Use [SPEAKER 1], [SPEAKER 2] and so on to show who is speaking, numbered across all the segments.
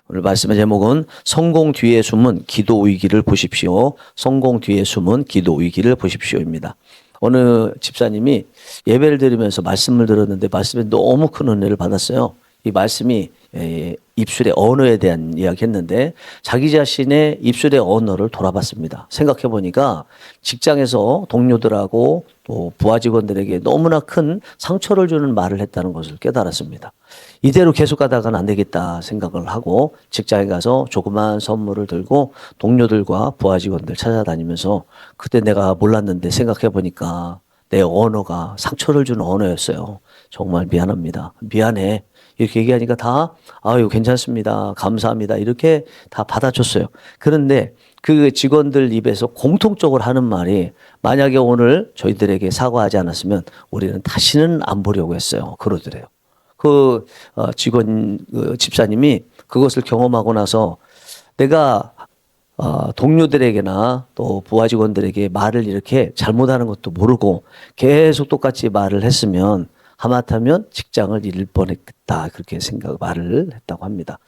[SPEAKER 1] 오늘 말씀의 제목은 성공 뒤에 숨은 기도 위기를 보십시오. 성공 뒤에 숨은 기도 위기를 보십시오입니다. 어느 집사님이 예배를 드리면서 말씀을 들었는데 말씀에 너무 큰 은혜를 받았어요. 이 말씀이 입술의 언어에 대한 이야기 했는데 자기 자신의 입술의 언어를 돌아봤습니다. 생각해 보니까 직장에서 동료들하고 또 부하 직원들에게 너무나 큰 상처를 주는 말을 했다는 것을 깨달았습니다. 이대로 계속 가다가는 안 되겠다 생각을 하고 직장에 가서 조그만 선물을 들고 동료들과 부하 직원들 찾아다니면서 그때 내가 몰랐는데 생각해 보니까 내 언어가 상처를 주는 언어였어요. 정말 미안합니다. 미안해. 이렇게 얘기하니까 다 아유 괜찮습니다. 감사합니다. 이렇게 다 받아줬어요. 그런데 그 직원들 입에서 공통적으로 하는 말이 만약에 오늘 저희들에게 사과하지 않았으면 우리는 다시는 안 보려고 했어요. 그러더래요. 직원 집사님이 그것을 경험하고 나서 내가 동료들에게나 또 부하 직원들에게 말을 이렇게 잘못하는 것도 모르고 계속 똑같이 말을 했으면 하마터면 직장을 잃을 뻔했겠다 그렇게 말을 했다고 합니다.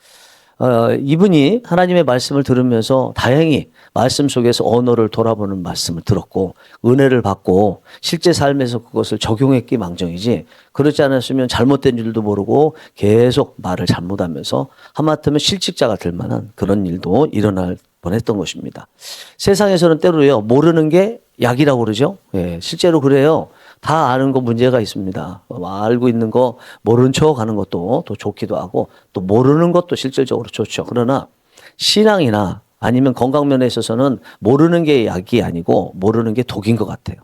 [SPEAKER 1] 이분이 하나님의 말씀을 들으면서 다행히 말씀 속에서 언어를 돌아보는 말씀을 들었고 은혜를 받고 실제 삶에서 그것을 적용했기 망정이지 그렇지 않았으면 잘못된 줄도 모르고 계속 말을 잘못하면서 하마터면 실직자가 될 만한 그런 일도 일어날 뻔했던 것입니다. 세상에서는 때로요 모르는 게 약이라고 그러죠. 예, 실제로 그래요. 다 아는 거 문제가 있습니다. 알고 있는 거 모르는 척 하는 것도 또 좋기도 하고 또 모르는 것도 실질적으로 좋죠. 그러나 신앙이나 아니면 건강면에 있어서는 모르는 게 약이 아니고 모르는 게 독인 것 같아요.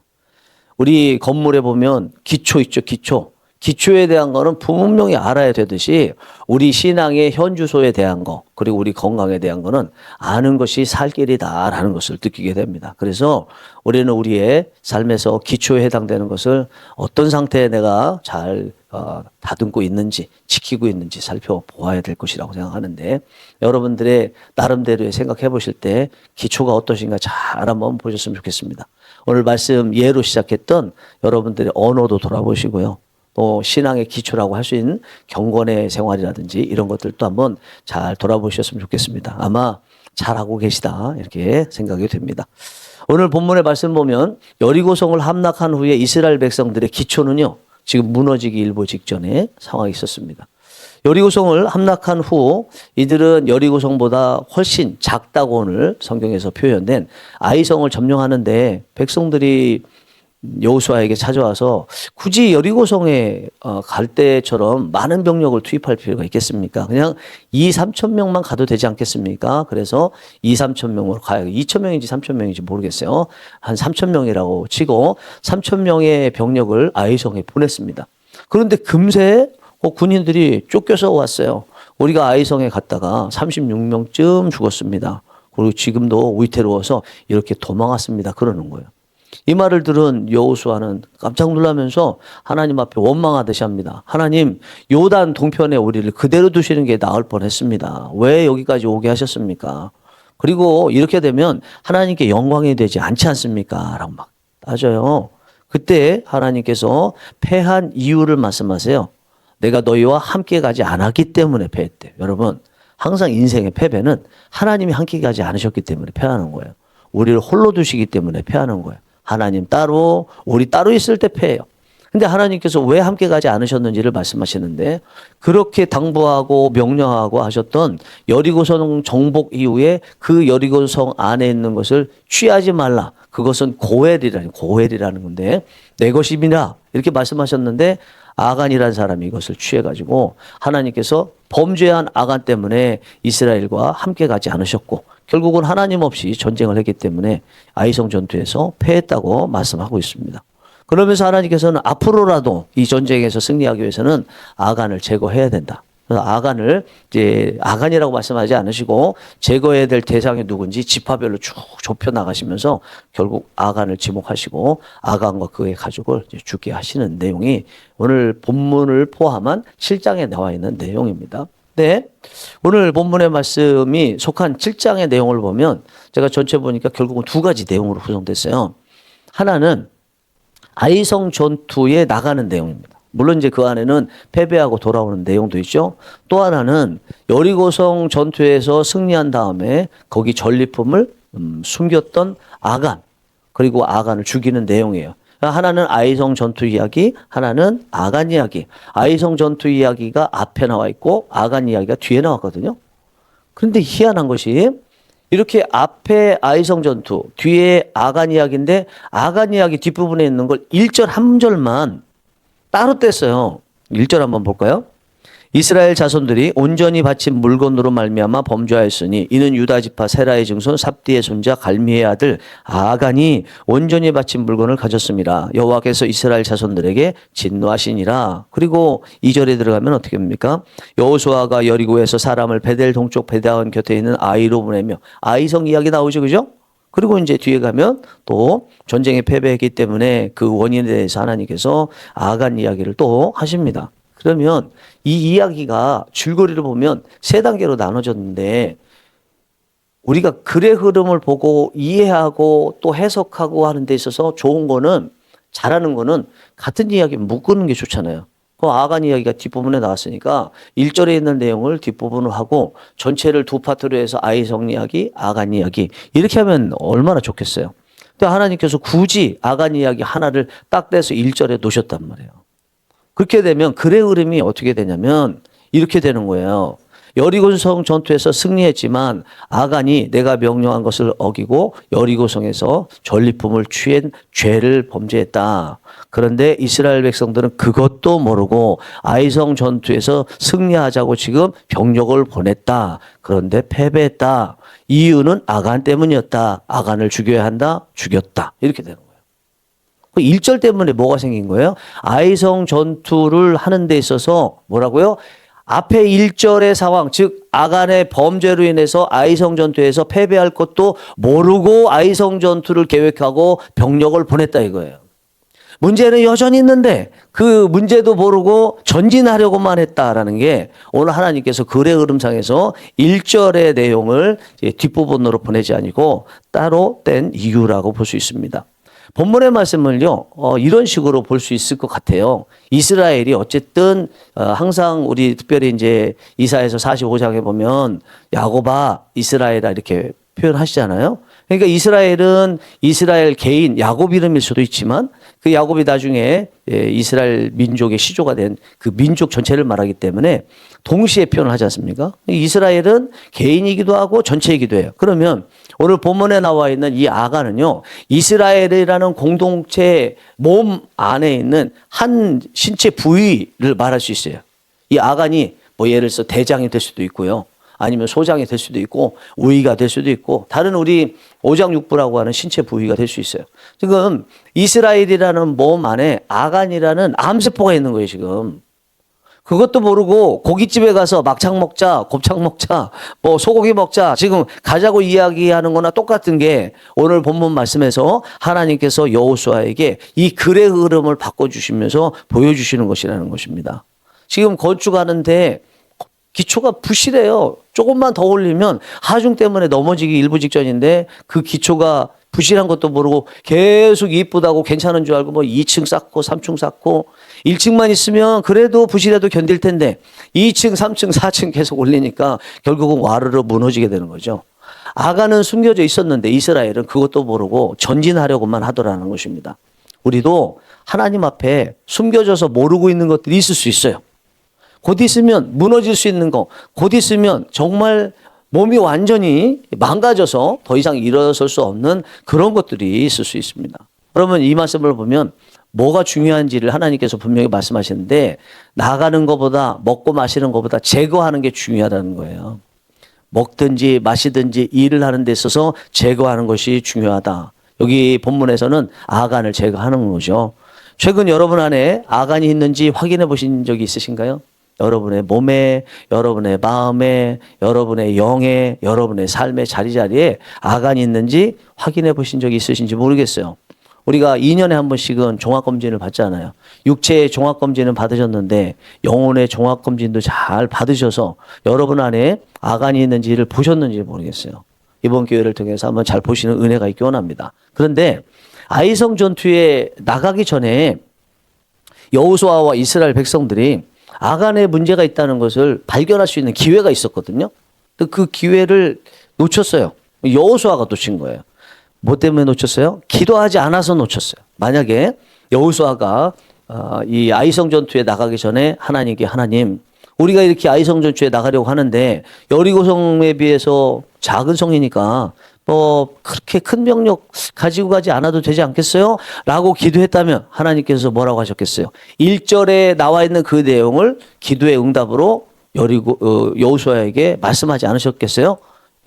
[SPEAKER 1] 우리 건물에 보면 기초 있죠. 기초에 대한 거는 분명히 알아야 되듯이 우리 신앙의 현주소에 대한 거 그리고 우리 건강에 대한 거는 아는 것이 살 길이다라는 것을 느끼게 됩니다. 그래서 우리는 우리의 삶에서 기초에 해당되는 것을 어떤 상태에 내가 잘 다듬고 있는지 지키고 있는지 살펴보아야 될 것이라고 생각하는데 여러분들의 나름대로의 생각해 보실 때 기초가 어떠신가 잘 한번 보셨으면 좋겠습니다. 오늘 말씀 예로 시작했던 여러분들의 언어도 돌아보시고요. 또 신앙의 기초라고 할 수 있는 경건의 생활이라든지 이런 것들도 한번 잘 돌아보셨으면 좋겠습니다. 아마 잘하고 계시다 이렇게 생각이 됩니다. 오늘 본문의 말씀 보면 여리고성을 함락한 후에 이스라엘 백성들의 기초는요. 지금 무너지기 일보 직전에 상황이 있었습니다. 여리고성을 함락한 후 이들은 여리고성보다 훨씬 작다고 오늘 성경에서 표현된 아이성을 점령하는데 백성들이 여호수아에게 찾아와서 굳이 여리고성에 갈 때처럼 많은 병력을 투입할 필요가 있겠습니까? 그냥 2-3천 명만 가도 되지 않겠습니까? 그래서 2-3천 명으로 가요. 2천 명인지 3천 명인지 모르겠어요. 한 3천 명이라고 치고 3천 명의 병력을 아이성에 보냈습니다. 그런데 금세 군인들이 쫓겨서 왔어요. 우리가 아이성에 갔다가 36명쯤 죽었습니다. 그리고 지금도 위태로워서 이렇게 도망왔습니다. 그러는 거예요. 이 말을 들은 여호수아는 깜짝 놀라면서 하나님 앞에 원망하듯이 합니다. 하나님, 요단 동편에 우리를 그대로 두시는 게 나을 뻔했습니다. 왜 여기까지 오게 하셨습니까? 그리고 이렇게 되면 하나님께 영광이 되지 않지 않습니까? 라고 막 따져요. 그때 하나님께서 패한 이유를 말씀하세요. 내가 너희와 함께 가지 않았기 때문에 패했대. 여러분, 항상 인생의 패배는 하나님이 함께 가지 않으셨기 때문에 패하는 거예요. 우리를 홀로 두시기 때문에 패하는 거예요. 하나님 따로 우리 따로 있을 때 패해요. 근데 하나님께서 왜 함께 가지 않으셨는지를 말씀하시는데 그렇게 당부하고 명령하고 하셨던 여리고성 정복 이후에 그 여리고성 안에 있는 것을 취하지 말라. 그것은 고엘이라는 건데 내 것임이라 이렇게 말씀하셨는데 아간이라는 사람이 이것을 취해가지고 하나님께서 범죄한 아간 때문에 이스라엘과 함께 가지 않으셨고 결국은 하나님 없이 전쟁을 했기 때문에 아이성 전투에서 패했다고 말씀하고 있습니다. 그러면서 하나님께서는 앞으로라도 이 전쟁에서 승리하기 위해서는 아간을 제거해야 된다. 그래서 아간을 이제 아간이라고 말씀하지 않으시고 제거해야 될 대상이 누군지 지파별로 쭉 좁혀 나가시면서 결국 아간을 지목하시고 아간과 그의 가족을 죽게 하시는 내용이 오늘 본문을 포함한 7장에 나와 있는 내용입니다. 네, 오늘 본문의 말씀이 속한 7장의 내용을 보면 제가 전체 보니까 결국은 두 가지 내용으로 구성됐어요. 하나는 아이성 전투에 나가는 내용입니다. 물론 이제 그 안에는 패배하고 돌아오는 내용도 있죠. 또 하나는 여리고성 전투에서 승리한 다음에 거기 전리품을 숨겼던 아간, 그리고 아간을 죽이는 내용이에요. 하나는 아이성 전투 이야기, 하나는 아간 이야기. 아이성 전투 이야기가 앞에 나와 있고 아간 이야기가 뒤에 나왔거든요. 그런데 희한한 것이 이렇게 앞에 아이성 전투, 뒤에 아간 이야기인데 아간 이야기 뒷부분에 있는 걸 1절 한 절만 따로 뗐어요. 1절 한번 볼까요? 이스라엘 자손들이 온전히 바친 물건으로 말미암아 범죄하였으니 이는 유다 지파 세라의 증손 삽디의 손자 갈미의 아들 아간이 온전히 바친 물건을 가졌습니다. 여호와께서 이스라엘 자손들에게 진노하시니라. 그리고 2절에 들어가면 어떻게 합니까? 여호수아가 여리고에서 사람을 베델 동쪽 베다원 곁에 있는 아이로 보내며 아이성 이야기 나오죠, 그죠? 그리고 이제 뒤에 가면 또 전쟁에 패배했기 때문에 그 원인에 대해서 하나님께서 아간 이야기를 또 하십니다. 그러면 이 이야기가 줄거리를 보면 세 단계로 나눠졌는데 우리가 글의 흐름을 보고 이해하고 또 해석하고 하는 데 있어서 좋은 거는 잘하는 거는 같은 이야기 묶는 게 좋잖아요. 그 아간 이야기가 뒷부분에 나왔으니까 1절에 있는 내용을 뒷부분으로 하고 전체를 두 파트로 해서 아이성 이야기, 아간 이야기 이렇게 하면 얼마나 좋겠어요. 근데 하나님께서 굳이 아간 이야기 하나를 딱 떼서 1절에 놓으셨단 말이에요. 그렇게 되면 글의 흐름이 어떻게 되냐면 이렇게 되는 거예요. 여리고성 전투에서 승리했지만 아간이 내가 명령한 것을 어기고 여리고성에서 전리품을 취한 죄를 범죄했다. 그런데 이스라엘 백성들은 그것도 모르고 아이성 전투에서 승리하자고 지금 병력을 보냈다. 그런데 패배했다. 이유는 아간 때문이었다. 아간을 죽여야 한다. 죽였다. 이렇게 되는 거예요. 1절 때문에 뭐가 생긴 거예요? 아이성 전투를 하는 데 있어서 뭐라고요? 앞에 1절의 상황, 즉 아간의 범죄로 인해서 아이성 전투에서 패배할 것도 모르고 아이성 전투를 계획하고 병력을 보냈다 이거예요. 문제는 여전히 있는데 그 문제도 모르고 전진하려고만 했다라는 게 오늘 하나님께서 글의 흐름상에서 1절의 내용을 뒷부분으로 보내지 아니고 따로 뗀 이유라고 볼 수 있습니다. 본문의 말씀을요, 이런 식으로 볼 수 있을 것 같아요. 이스라엘이 어쨌든, 항상 우리 특별히 이제 이사야서 45장에 보면 야곱아, 이스라엘아 이렇게 표현하시잖아요. 그러니까 이스라엘은 이스라엘 개인 야곱 이름일 수도 있지만 그 야곱이 나중에 이스라엘 민족의 시조가 된 그 민족 전체를 말하기 때문에 동시에 표현을 하지 않습니까? 이스라엘은 개인이기도 하고 전체이기도 해요. 그러면 오늘 본문에 나와 있는 이 아간은요, 이스라엘이라는 공동체 몸 안에 있는 한 신체 부위를 말할 수 있어요. 이 아간이 뭐 예를 들어서 대장이 될 수도 있고요. 아니면 소장이 될 수도 있고 우위가 될 수도 있고 다른 우리 오장육부라고 하는 신체 부위가 될 수 있어요. 지금 이스라엘이라는 몸 안에 아간이라는 암세포가 있는 거예요, 지금. 그것도 모르고 고깃집에 가서 막창 먹자, 곱창 먹자, 뭐 소고기 먹자 지금 가자고 이야기하는 거나 똑같은 게 오늘 본문 말씀에서 하나님께서 여호수아에게 이 글의 흐름을 바꿔주시면서 보여주시는 것이라는 것입니다. 지금 건축하는데 기초가 부실해요. 조금만 더 올리면 하중 때문에 넘어지기 일부 직전인데 그 기초가 부실한 것도 모르고 계속 이쁘다고 괜찮은 줄 알고 뭐 2층 쌓고 3층 쌓고 1층만 있으면 그래도 부실해도 견딜 텐데 2층, 3층, 4층 계속 올리니까 결국은 와르르 무너지게 되는 거죠. 아간은 숨겨져 있었는데 이스라엘은 그것도 모르고 전진하려고만 하더라는 것입니다. 우리도 하나님 앞에 숨겨져서 모르고 있는 것들이 있을 수 있어요. 곧 있으면 무너질 수 있는 거, 곧 있으면 정말 몸이 완전히 망가져서 더 이상 일어설 수 없는 그런 것들이 있을 수 있습니다. 그러면 이 말씀을 보면 뭐가 중요한지를 하나님께서 분명히 말씀하시는데 나가는 것보다 먹고 마시는 것보다 제거하는 게 중요하다는 거예요. 먹든지 마시든지 일을 하는 데 있어서 제거하는 것이 중요하다. 여기 본문에서는 아간을 제거하는 거죠. 최근 여러분 안에 아간이 있는지 확인해 보신 적이 있으신가요? 여러분의 몸에, 여러분의 마음에, 여러분의 영에, 여러분의 삶의 자리자리에 아간이 있는지 확인해 보신 적이 있으신지 모르겠어요. 우리가 2년에 한 번씩은 종합검진을 받잖아요. 육체의 종합검진은 받으셨는데 영혼의 종합검진도 잘 받으셔서 여러분 안에 아간이 있는지를 보셨는지 모르겠어요. 이번 기회를 통해서 한번 잘 보시는 은혜가 있기 원합니다. 그런데 아이성 전투에 나가기 전에 여호수아와 이스라엘 백성들이 아간에 문제가 있다는 것을 발견할 수 있는 기회가 있었거든요. 그 기회를 놓쳤어요. 여호수아가 놓친 거예요. 뭐 때문에 놓쳤어요? 기도하지 않아서 놓쳤어요. 만약에 여호수아가 이 아이성 전투에 나가기 전에 하나님께 하나님, 우리가 이렇게 아이성 전투에 나가려고 하는데 여리고성에 비해서 작은 성이니까 뭐 그렇게 큰 병력 가지고 가지 않아도 되지 않겠어요? 라고 기도했다면 하나님께서 뭐라고 하셨겠어요? 1절에 나와 있는 그 내용을 기도의 응답으로 여호수아에게 말씀하지 않으셨겠어요?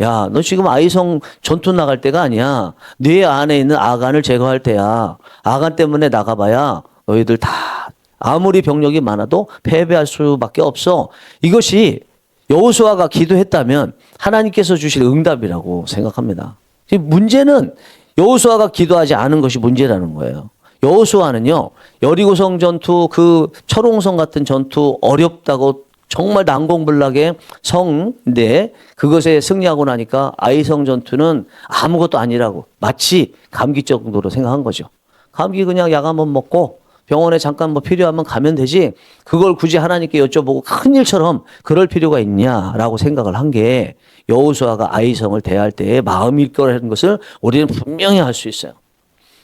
[SPEAKER 1] 야, 너 지금 아이성 전투 나갈 때가 아니야. 네 안에 있는 아간을 제거할 때야. 아간 때문에 나가봐야 너희들 다 아무리 병력이 많아도 패배할 수밖에 없어. 이것이 여호수아가 기도했다면 하나님께서 주실 응답이라고 생각합니다. 문제는 여호수아가 기도하지 않은 것이 문제라는 거예요. 여호수아는요, 여리고성 전투, 그 철옹성 같은 전투 어렵다고 정말 난공불락의 성인데 그것에 승리하고 나니까 아이성 전투는 아무것도 아니라고 마치 감기 정도로 생각한 거죠. 감기 그냥 약 한번 먹고 병원에 잠깐 뭐 필요하면 가면 되지 그걸 굳이 하나님께 여쭤보고 큰일처럼 그럴 필요가 있냐라고 생각을 한 게 여호수아가 아이성을 대할 때의 마음일 거라는 것을 우리는 분명히 알 수 있어요.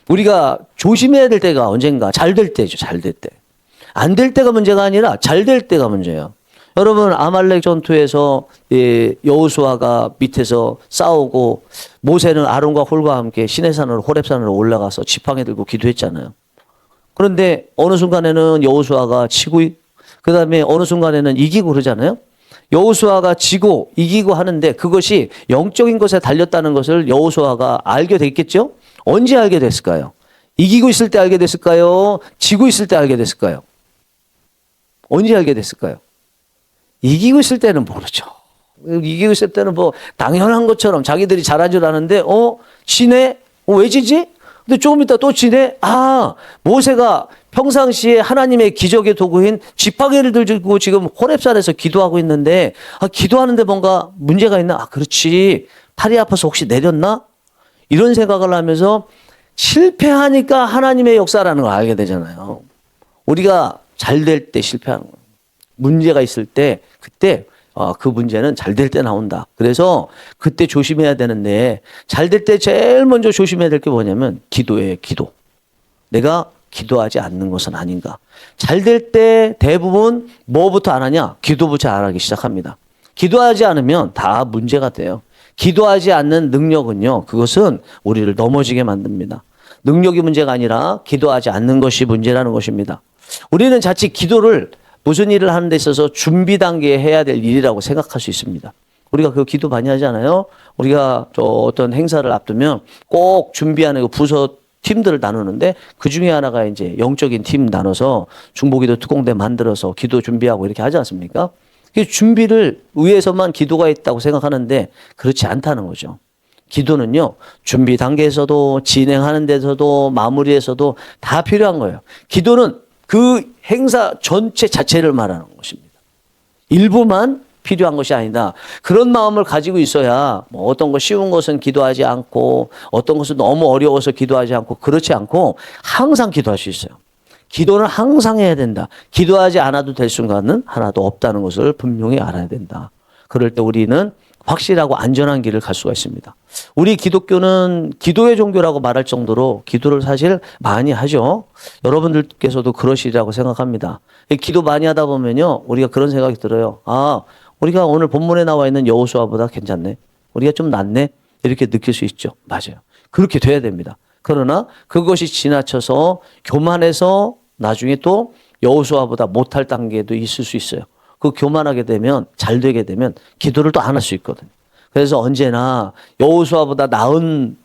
[SPEAKER 1] 우리가 조심해야 될 때가 언젠가 잘 될 때죠. 잘 될 때. 안 될 때가 문제가 아니라 잘 될 때가 문제예요. 여러분 아말렉 전투에서 여호수아가 밑에서 싸우고 모세는 아론과 홀과 함께 시내산으로 호렙산으로 올라가서 지팡이 들고 기도했잖아요. 그런데 어느 순간에는 여호수아가 지고 그다음에 어느 순간에는 이기고 그러잖아요. 여호수아가 지고 이기고 하는데 그것이 영적인 것에 달렸다는 것을 여호수아가 알게 됐겠죠? 언제 알게 됐을까요? 이기고 있을 때 알게 됐을까요? 지고 있을 때 알게 됐을까요? 언제 알게 됐을까요? 이기고 있을 때는 모르죠. 이기고 있을 때는 뭐 당연한 것처럼 자기들이 잘한 줄 아는데 지네? 왜 지지? 근데 조금 있다 또 지네? 모세가 평상시에 하나님의 기적의 도구인 지팡이를 들고 지금 호렙산에서 기도하고 있는데 기도하는데 뭔가 문제가 있나? 그렇지. 팔이 아파서 혹시 내렸나? 이런 생각을 하면서 실패하니까 하나님의 역사라는 걸 알게 되잖아요. 우리가 잘 될 때 실패하는 거예요. 문제가 있을 때 그때 그 문제는 잘 될 때 나온다. 그래서 그때 조심해야 되는데 잘 될 때 제일 먼저 조심해야 될 게 뭐냐면 기도예요. 기도. 내가 기도하지 않는 것은 아닌가. 잘 될 때 대부분 뭐부터 안 하냐? 기도부터 안 하기 시작합니다. 기도하지 않으면 다 문제가 돼요. 기도하지 않는 능력은요. 그것은 우리를 넘어지게 만듭니다. 능력이 문제가 아니라 기도하지 않는 것이 문제라는 것입니다. 우리는 자칫 기도를 무슨 일을 하는 데 있어서 준비 단계에 해야 될 일이라고 생각할 수 있습니다. 우리가 그 기도 많이 하잖아요. 우리가 어떤 행사를 앞두면 꼭 준비하는 그 부서 팀들을 나누는데 그 중에 하나가 이제 영적인 팀 나눠서 중보기도 특공대 만들어서 기도 준비하고 이렇게 하지 않습니까? 그 준비를 위해서만 기도가 있다고 생각하는데 그렇지 않다는 거죠. 기도는요, 준비 단계에서도 진행하는 데서도 마무리에서도 다 필요한 거예요. 기도는 그 행사 전체 자체를 말하는 것입니다. 일부만 필요한 것이 아니다. 그런 마음을 가지고 있어야 뭐 어떤 거 쉬운 것은 기도하지 않고 어떤 것은 너무 어려워서 기도하지 않고 그렇지 않고 항상 기도할 수 있어요. 기도는 항상 해야 된다. 기도하지 않아도 될 순간은 하나도 없다는 것을 분명히 알아야 된다. 그럴 때 우리는 확실하고 안전한 길을 갈 수가 있습니다. 우리 기독교는 기도의 종교라고 말할 정도로 기도를 사실 많이 하죠. 여러분들께서도 그러시리라고 생각합니다. 기도 많이 하다 보면요, 우리가 그런 생각이 들어요. 우리가 오늘 본문에 나와 있는 여호수아보다 괜찮네. 우리가 좀 낫네. 이렇게 느낄 수 있죠. 맞아요. 그렇게 돼야 됩니다. 그러나 그것이 지나쳐서 교만해서 나중에 또 여호수아보다 못할 단계도 있을 수 있어요. 그 교만하게 되면 잘 되게 되면 기도를 또 안 할 수 있거든요. 그래서 언제나 여호수아보다 나은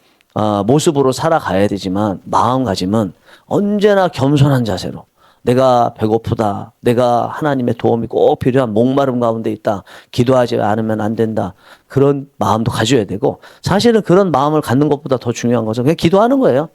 [SPEAKER 1] 모습으로 살아가야 되지만 마음가짐은 언제나 겸손한 자세로 내가 배고프다. 내가 하나님의 도움이 꼭 필요한 목마름 가운데 있다. 기도하지 않으면 안 된다. 그런 마음도 가져야 되고 사실은 그런 마음을 갖는 것보다 더 중요한 것은 그냥 기도하는 거예요.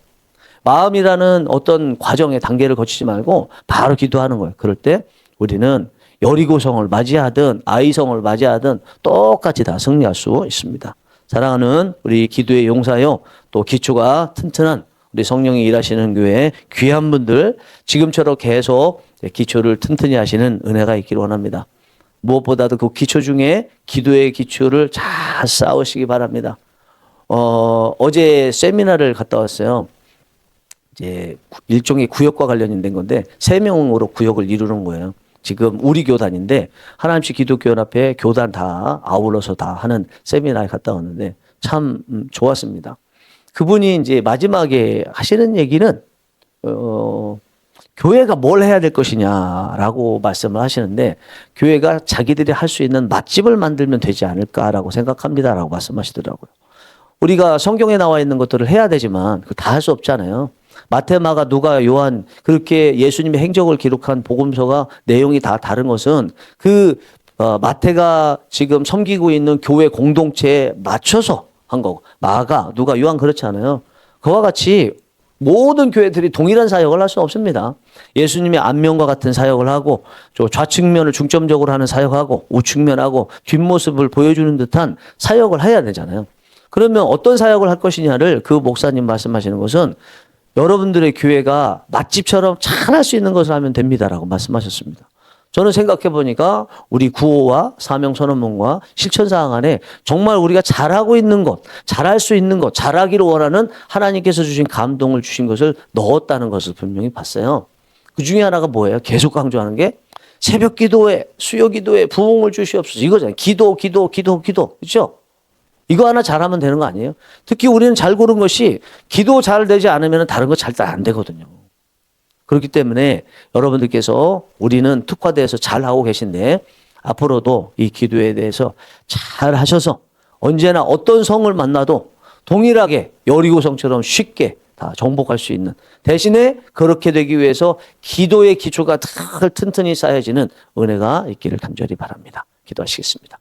[SPEAKER 1] 마음이라는 어떤 과정의 단계를 거치지 말고 바로 기도하는 거예요. 그럴 때 우리는 여리고성을 맞이하든 아이성을 맞이하든 똑같이 다 승리할 수 있습니다. 사랑하는 우리 기도의 용사요. 또 기초가 튼튼한 우리 성령이 일하시는 교회 귀한 분들 지금처럼 계속 기초를 튼튼히 하시는 은혜가 있기를 원합니다. 무엇보다도 그 기초 중에 기도의 기초를 잘 쌓으시기 바랍니다. 어제 세미나를 갔다 왔어요. 이제 일종의 구역과 관련된 건데 3명으로 구역을 이루는 거예요. 지금 우리 교단인데 하나님식 기독교연합회 교단 다 아울러서 다 하는 세미나에 갔다 왔는데 참 좋았습니다. 그분이 이제 마지막에 하시는 얘기는 교회가 뭘 해야 될 것이냐라고 말씀을 하시는데 교회가 자기들이 할 수 있는 맛집을 만들면 되지 않을까라고 생각합니다라고 말씀하시더라고요. 우리가 성경에 나와 있는 것들을 해야 되지만 다 할 수 없잖아요. 마태, 마가, 누가, 요한 그렇게 예수님의 행적을 기록한 복음서가 내용이 다 다른 것은 마태가 지금 섬기고 있는 교회 공동체에 맞춰서 한 거고 마가, 누가, 요한 그렇지 않아요. 그와 같이 모든 교회들이 동일한 사역을 할 수는 없습니다. 예수님의 안면과 같은 사역을 하고 좌측면을 중점적으로 하는 사역하고 우측면하고 뒷모습을 보여주는 듯한 사역을 해야 되잖아요. 그러면 어떤 사역을 할 것이냐를 그 목사님 말씀하시는 것은 여러분들의 교회가 맛집처럼 잘 할 수 있는 것을 하면 됩니다라고 말씀하셨습니다. 저는 생각해 보니까 우리 구호와 사명선언문과 실천사항 안에 정말 우리가 잘하고 있는 것, 잘할 수 있는 것, 잘하기를 원하는 하나님께서 주신 감동을 주신 것을 넣었다는 것을 분명히 봤어요. 그 중에 하나가 뭐예요? 계속 강조하는 게 새벽 기도에, 수요 기도에 부흥을 주시옵소서. 이거잖아요. 기도. 그렇죠? 이거 하나 잘하면 되는 거 아니에요? 특히 우리는 잘 고른 것이 기도 잘 되지 않으면 다른 거 잘 안 되거든요. 그렇기 때문에 여러분들께서 우리는 특화돼서 잘하고 계신데 앞으로도 이 기도에 대해서 잘 하셔서 언제나 어떤 성을 만나도 동일하게 여리고성처럼 쉽게 다 정복할 수 있는 대신에 그렇게 되기 위해서 기도의 기초가 튼튼히 쌓여지는 은혜가 있기를 간절히 바랍니다. 기도하시겠습니다.